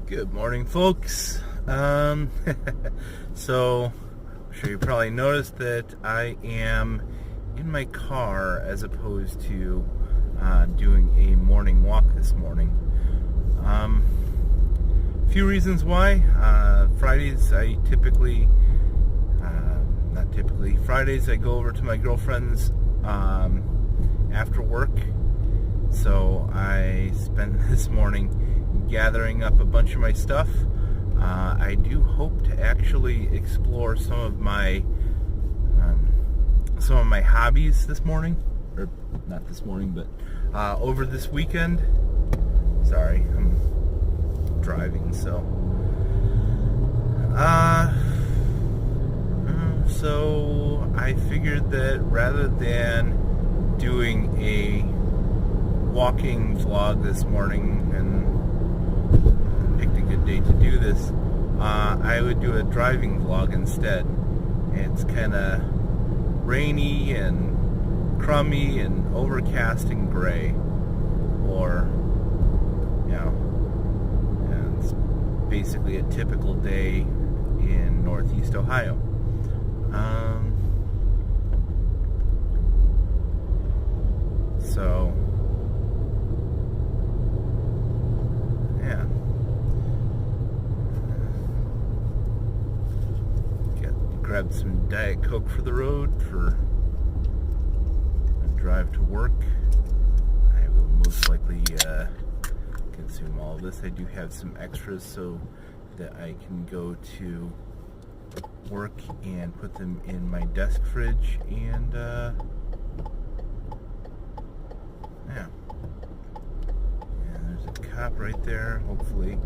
Good morning, folks. So, I'm sure you probably noticed that I am in my car as opposed to doing a morning walk this morning. A few reasons why. Fridays I typically, not typically, Fridays I go over to my girlfriend's after work. So I spent this morning gathering up a bunch of my stuff. I do hope to actually explore some of my hobbies this morning, or not this morning, but over this weekend. Sorry, I'm driving, so so I figured that rather than doing a walking vlog this morning, and picked a good day to do this, I would do a driving vlog instead. It's kind of rainy and crummy and overcast and gray, or it's basically a typical day in Northeast Ohio. So yeah, grabbed some Diet Coke for the road for a drive to work. I will most likely consume all of this. I do have some extras so that I can go to work and put them in my desk fridge, and yeah. And there's a cop right there. Hopefully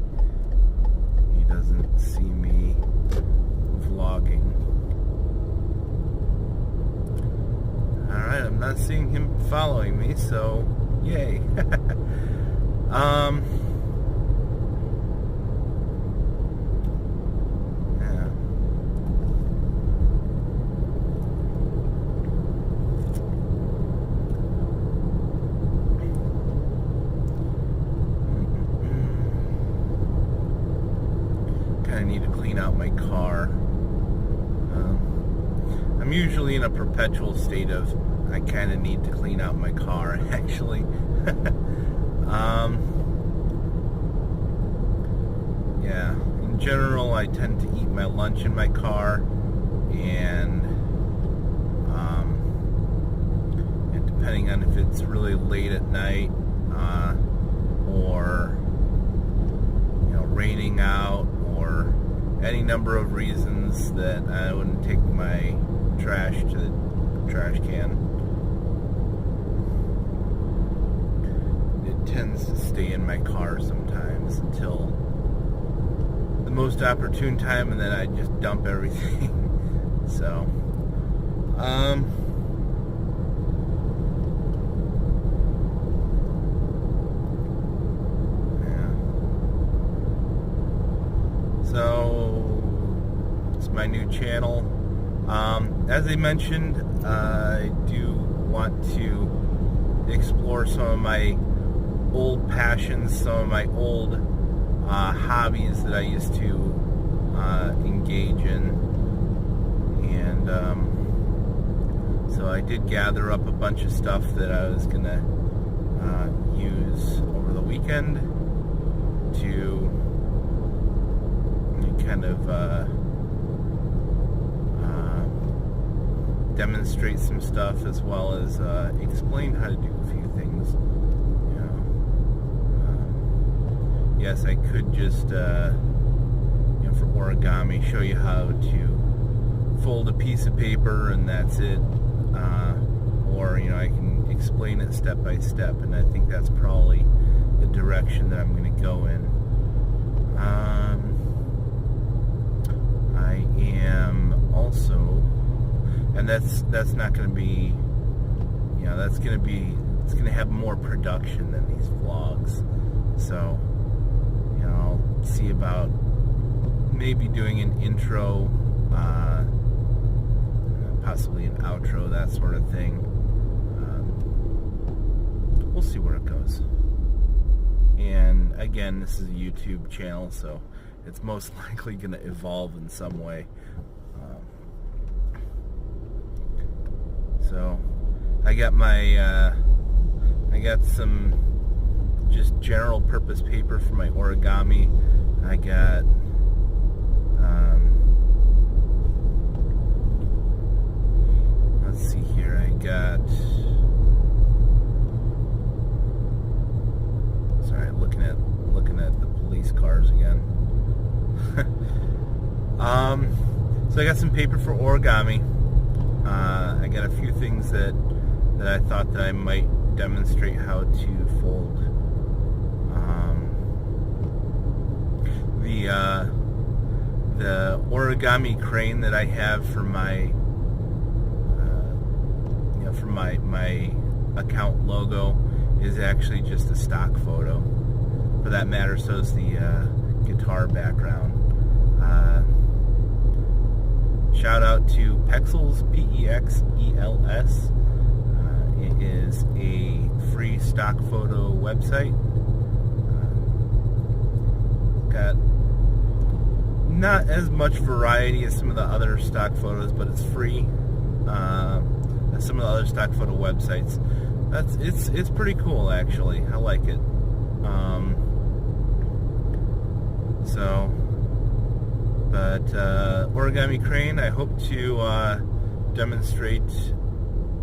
he doesn't see me vlogging. Alright, I'm not seeing him following me, so yay. I need to clean out my car. I'm usually in a perpetual state of I kind of need to clean out my car, actually. Yeah, in general I tend to eat my lunch in my car, and depending on if it's really late at night or raining out, or any number of reasons that I wouldn't take my trash to the trash can, it tends to stay in my car sometimes until the most opportune time, and then I just dump everything. So So, it's my new channel. As I mentioned, I do want to explore some of my old passions, some of my old hobbies that I used to engage in. And so I did gather up a bunch of stuff that I was going to use over the weekend to kind of demonstrate some stuff, as well as explain how to do a few things. Yes, I could just for origami show you how to fold a piece of paper and that's it, or I can explain it step by step, and I think that's probably the direction that I'm going to go in. I am also, and that's not going to be, it's going to have more production than these vlogs. So, I'll see about maybe doing an intro, possibly an outro, that sort of thing. We'll see where it goes. And again, this is a YouTube channel, so it's most likely going to evolve in some way. So I got my I got some just general purpose paper for my origami. I got let's see here, I got, sorry, looking at the police cars again. So I got some paper for origami. I got a few things that I thought that I might demonstrate how to fold. The origami crane that I have for my my account logo is actually just a stock photo. For that matter, so is the guitar background. Shout out to Pexels, P-E-X-E-L-S. It is a free stock photo website. Got not as much variety as some of the other stock photos, but it's free. As some of the other stock photo websites. It's pretty cool, actually. I like it. But origami crane, I hope to demonstrate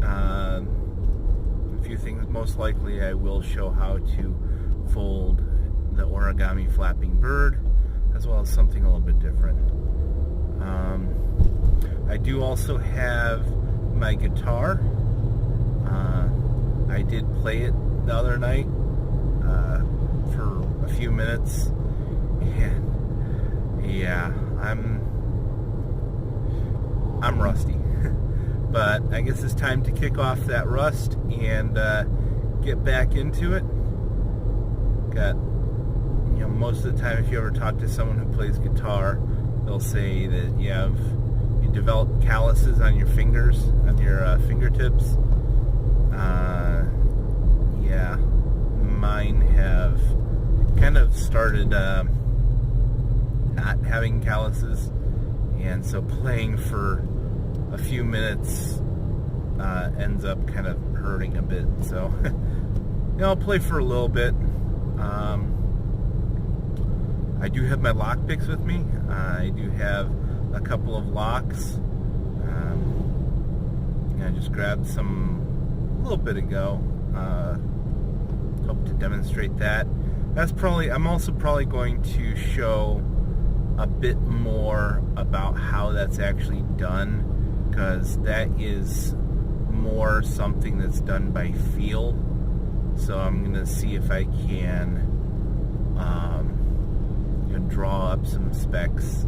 a few things. Most likely I will show how to fold the origami flapping bird, as well as something a little bit different. I do also have my guitar. I did play it the other night for a few minutes, and yeah, I'm rusty. But I guess it's time to kick off that rust and get back into it. Got, you know, most of the time, if you ever talk to someone who plays guitar, they'll say that you develop calluses on your fingers, on your fingertips. Yeah, mine have kind of started not having calluses, and so playing for a few minutes ends up kind of hurting a bit. So you know, I'll play for a little bit. I do have my lock picks with me. I do have a couple of locks. I just grabbed some a little bit ago. Hope to demonstrate that. I'm also probably going to show a bit more about how that's actually done, because that is more something that's done by feel. So I'm going to see if I can draw up some specs,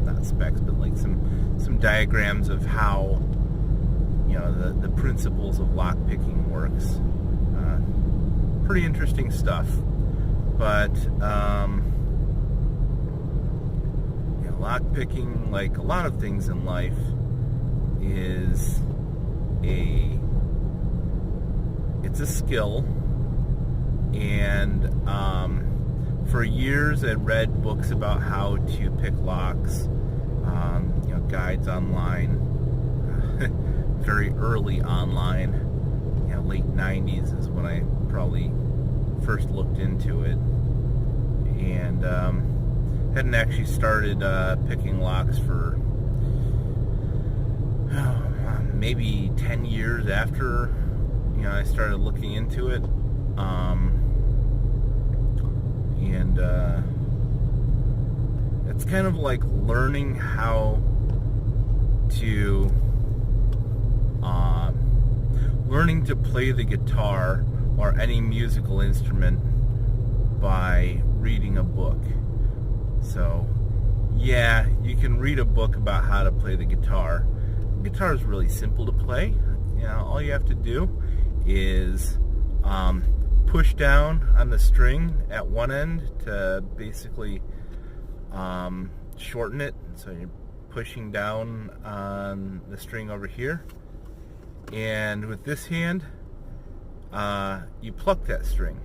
not specs, but like some diagrams of how, you know, the principles of lock picking works. Pretty interesting stuff. But lock picking, like a lot of things in life, is it's a skill. And for years I read books about how to pick locks, guides online, very early online, late 90s is when I probably first looked into it, and hadn't actually started picking locks for maybe 10 years after I started looking into it. And it's kind of like learning how to play the guitar or any musical instrument by reading a book. So yeah, you can read a book about how to play the guitar. The guitar is really simple to play. All you have to do is push down on the string at one end to basically shorten it. So you're pushing down on the string over here, and with this hand you pluck that string,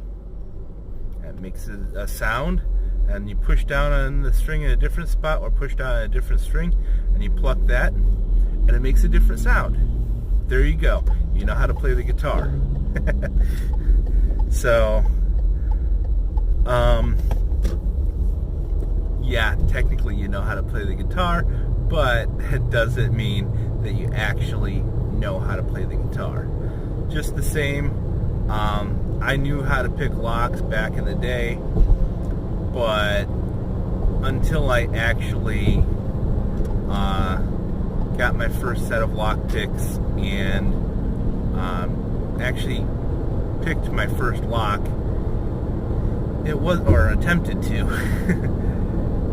It makes a sound, and you push down on the string in a different spot or push down on a different string, and you pluck that, and it makes a different sound. There you go. You know how to play the guitar. So, yeah, technically you know how to play the guitar, but it doesn't mean that you actually know how to play the guitar. Just the same, I knew how to pick locks back in the day, but until I actually got my first set of lock picks and actually picked my first lock, or attempted to,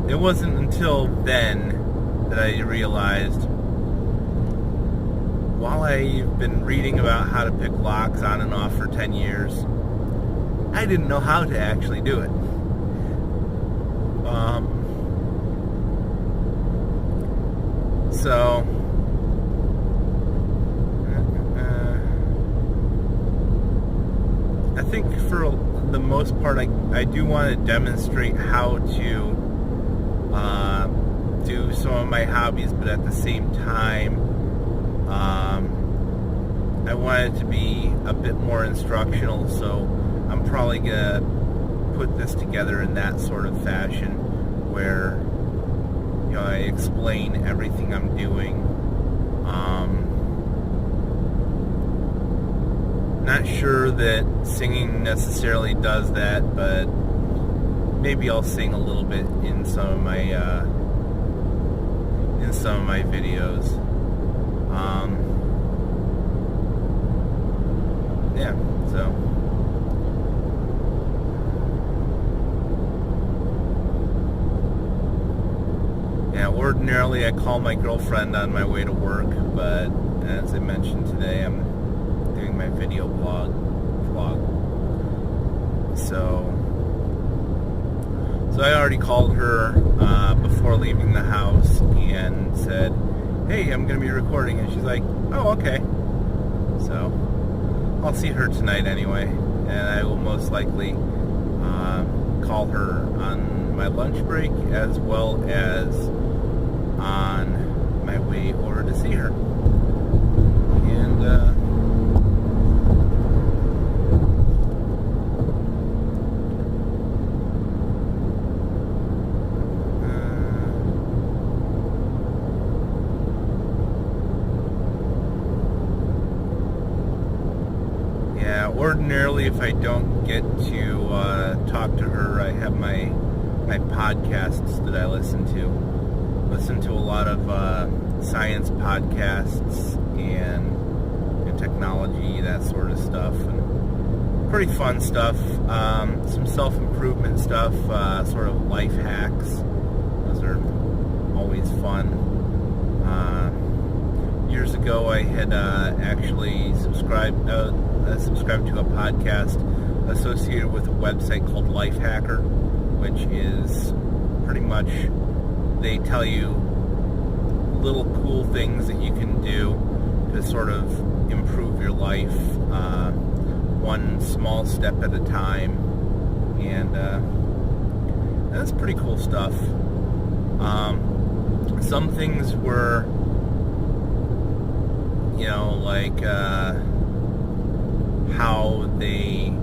it wasn't until then that I realized, while I've been reading about how to pick locks on and off for 10 years, I didn't know how to actually do it. So I think for the most part, I do want to demonstrate how to do some of my hobbies, but at the same time, I want it to be a bit more instructional, so I'm probably going to put this together in that sort of fashion where, you know, I explain everything I'm doing. Not sure that singing necessarily does that, but maybe I'll sing a little bit in some of my videos. Yeah, so yeah, ordinarily I call my girlfriend on my way to work, but as I mentioned today, I'm doing my video vlog. So I already called her before leaving the house and said, hey, I'm going to be recording, and she's like, oh, okay. So I'll see her tonight anyway, and I will most likely call her on my lunch break as well as on my way over to see her. And ordinarily, if I don't get to talk to her, I have my podcasts that I listen to. Listen to a lot of science podcasts and technology, that sort of stuff. And pretty fun stuff. Some self-improvement stuff, sort of life hacks. Those are always fun. Years ago, I had actually subscribed to a podcast associated with a website called Lifehacker, which is pretty much, they tell you little cool things that you can do to sort of improve your life, one small step at a time, and that's pretty cool stuff. Some things were, you know, like how they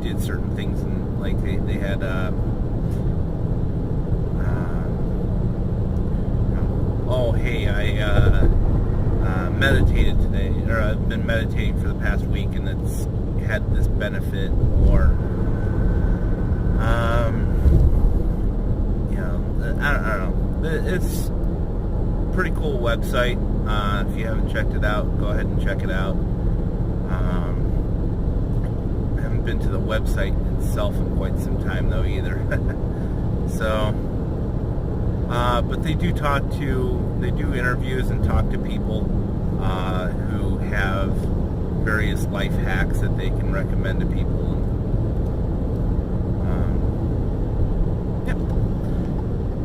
did certain things, and like they had oh hey, I meditated today, or I've been meditating for the past week, and it's had this benefit, or you know, I don't know, it's a pretty cool website. If you haven't checked it out, go ahead and check it out. I haven't been to the website itself in quite some time though either. So, but they do interviews and talk to people who have various life hacks that they can recommend to people. Yeah.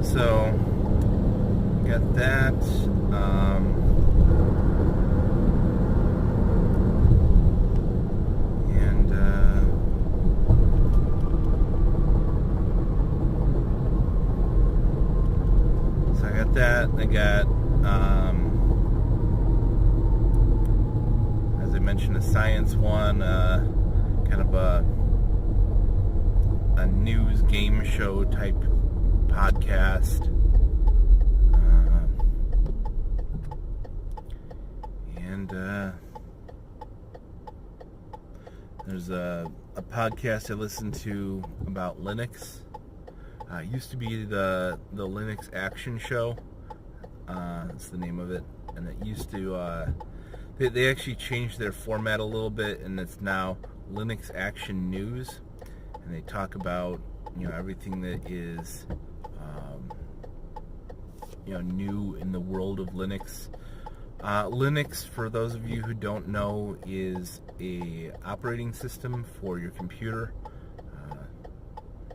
So, got that. got that. I got, as I mentioned, a science one, kind of a news game show type podcast. There's a podcast I listen to about Linux. It used to be the Linux Action Show. That's the name of it. And it used to, they actually changed their format a little bit, and it's now Linux Action News. And they talk about, everything that is, new in the world of Linux. Linux, for those of you who don't know, is a operating system for your computer.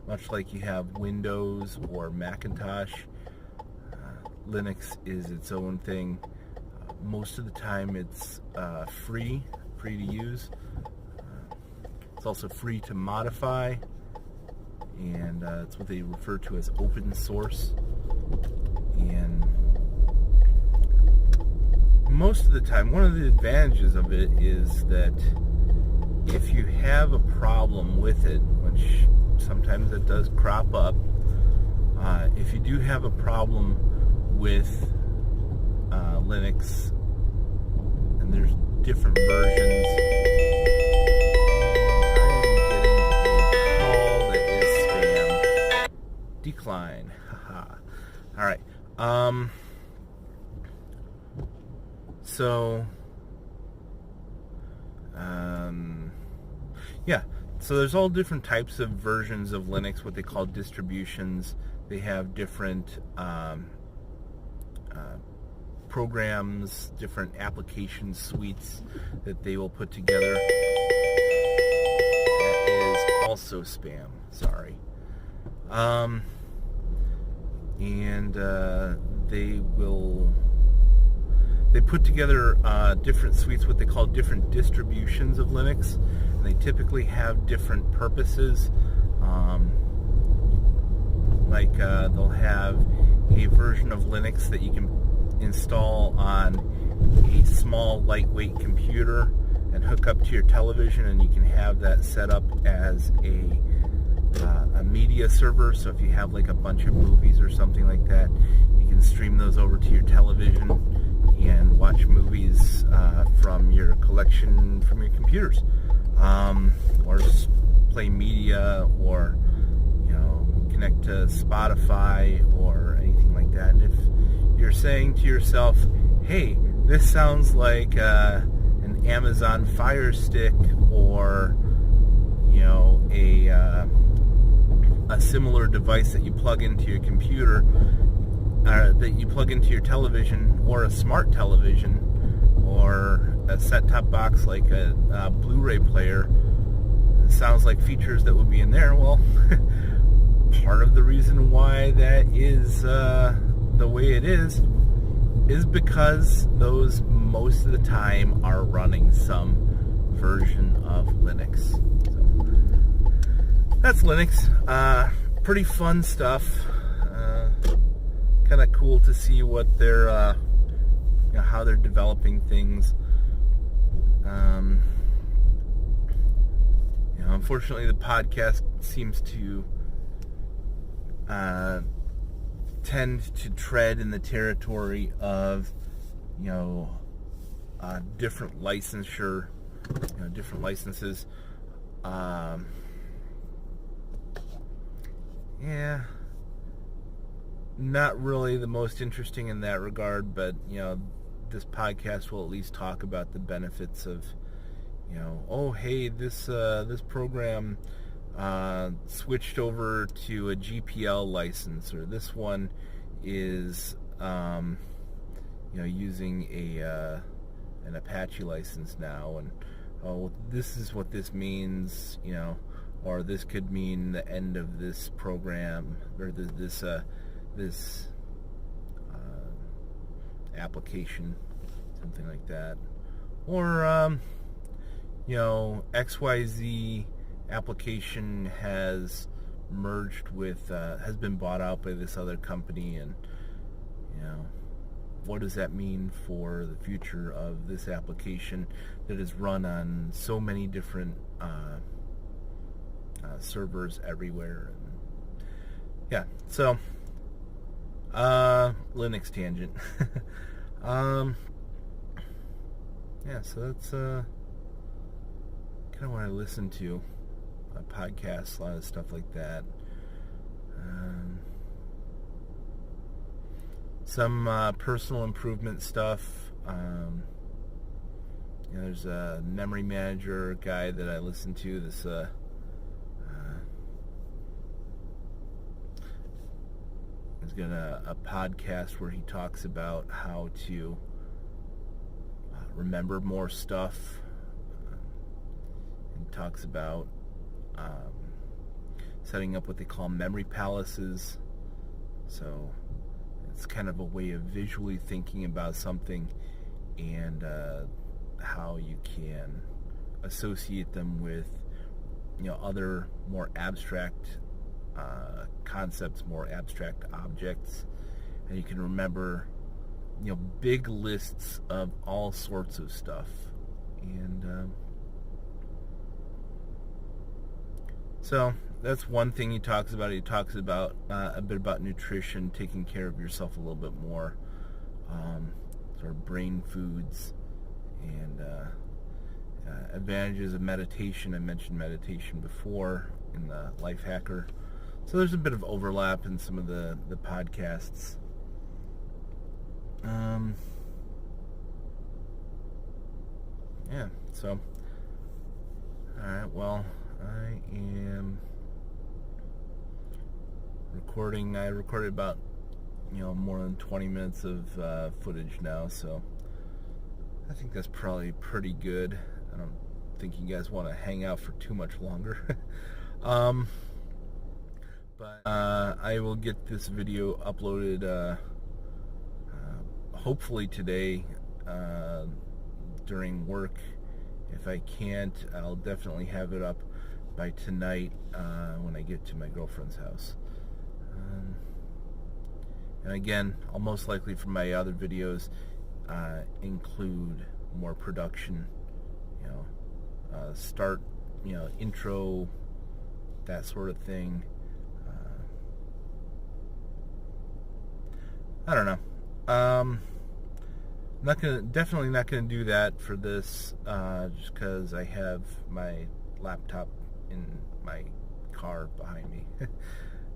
Much like you have Windows or Macintosh, Linux is its own thing. Most of the time it's free to use. It's also free to modify, and it's what they refer to as open source. And most of the time, one of the advantages of it is that if you have a problem with it, which sometimes it does crop up, if you do have a problem with Linux, and there's different versions. I am getting a call that is spam. Decline. Haha. All right. So there's all different types of versions of Linux, what they call distributions. They have different programs, different application suites that they will put together. That is also spam, sorry. They put together different suites, what they call different distributions of Linux, and they typically have different purposes. They'll have a version of Linux that you can install on a small, lightweight computer and hook up to your television, and you can have that set up as a media server. So if you have like a bunch of movies or something like that, you can stream those over to your television and watch movies from your collection from your computers, or just play media, or connect to Spotify or anything like that. And if you're saying to yourself, hey, this sounds like an Amazon Fire Stick, or a similar device that you plug into your computer, that you plug into your television, or a smart television, or a set-top box like a Blu-ray player, it sounds like features that would be in there. Well, part of the reason why that is the way it is because those most of the time are running some version of Linux. So that's Linux. Pretty fun stuff. Kind of cool to see what they're, how they're developing things. Unfortunately, the podcast seems to tend to tread in the territory of, different licensure, different licenses. Yeah, not really the most interesting in that regard, but this podcast will at least talk about the benefits of, oh hey, this program switched over to a GPL license, or this one is using an Apache license now, and oh, this is what this means, or this could mean the end of this program, or this application, something like that. Or XYZ application has merged with, has been bought out by this other company, and you know, what does that mean for the future of this application that is run on so many different servers everywhere? And yeah, so Linux tangent. Yeah, so that's kind of what I listen to. Podcasts, a lot of stuff like that. Some personal improvement stuff. There's a memory manager guy that I listen to. This he's got a podcast where he talks about how to remember more stuff. And talks about setting up what they call memory palaces. So it's kind of a way of visually thinking about something and how you can associate them with, other more abstract concepts, more abstract objects, and you can remember, big lists of all sorts of stuff. And so that's one thing he talks about. He talks about a bit about nutrition, taking care of yourself a little bit more, sort of brain foods, and advantages of meditation. I mentioned meditation before in the Life Hacker. So there's a bit of overlap in some of the podcasts. Yeah, so alright, well, I am recording. I recorded about more than 20 minutes of footage now, so I think that's probably pretty good. I don't think you guys want to hang out for too much longer. But I will get this video uploaded hopefully today during work. If I can't, I'll definitely have it up by tonight when I get to my girlfriend's house. And again, I'll most likely from my other videos include more production, start, intro, that sort of thing. I don't know. Definitely not gonna do that for this, just because I have my laptop in my car behind me.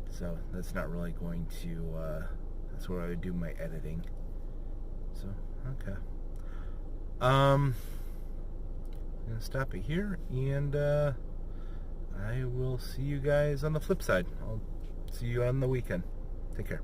So that's not really going to. That's where I do my editing. So okay. I'm gonna stop it here, and I will see you guys on the flip side. I'll see you on the weekend. Take care.